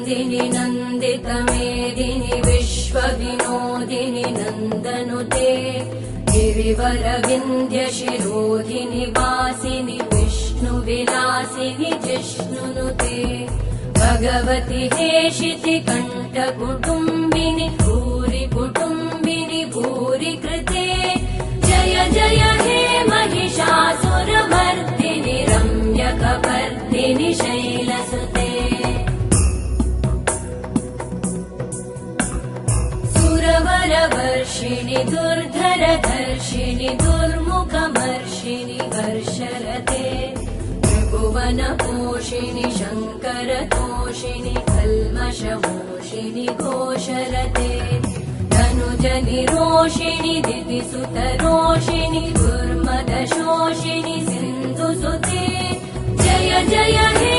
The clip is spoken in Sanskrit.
नन्दिनि नन्दितमेदिनि विश्वविनोदिनि नन्दनुते गिरिवरविन्ध्यशिरोधिनि वासिनि विष्णुविलासिनि जिष्णुनुते भगवति हेशिति कण्ठकुटुम्बिनि भूरि कुटुम्बिनि भूरि कृते जय जय हे महिषासुरमर्दिनि रम्यकपर्दिनि शैलसुते सुरवरवर्षिणि दुर्धरधर्षिणि दुर्मुखमर्षिणि वर्षरते त्रिभुवनपोषिणि शङ्करतोषिणि कल्मषमोषिणि घोषरते धनुजनिरोषिणि दितिसुतरोषिणि दुर्मदशोषिणि सिन्धुसुते जय जय हे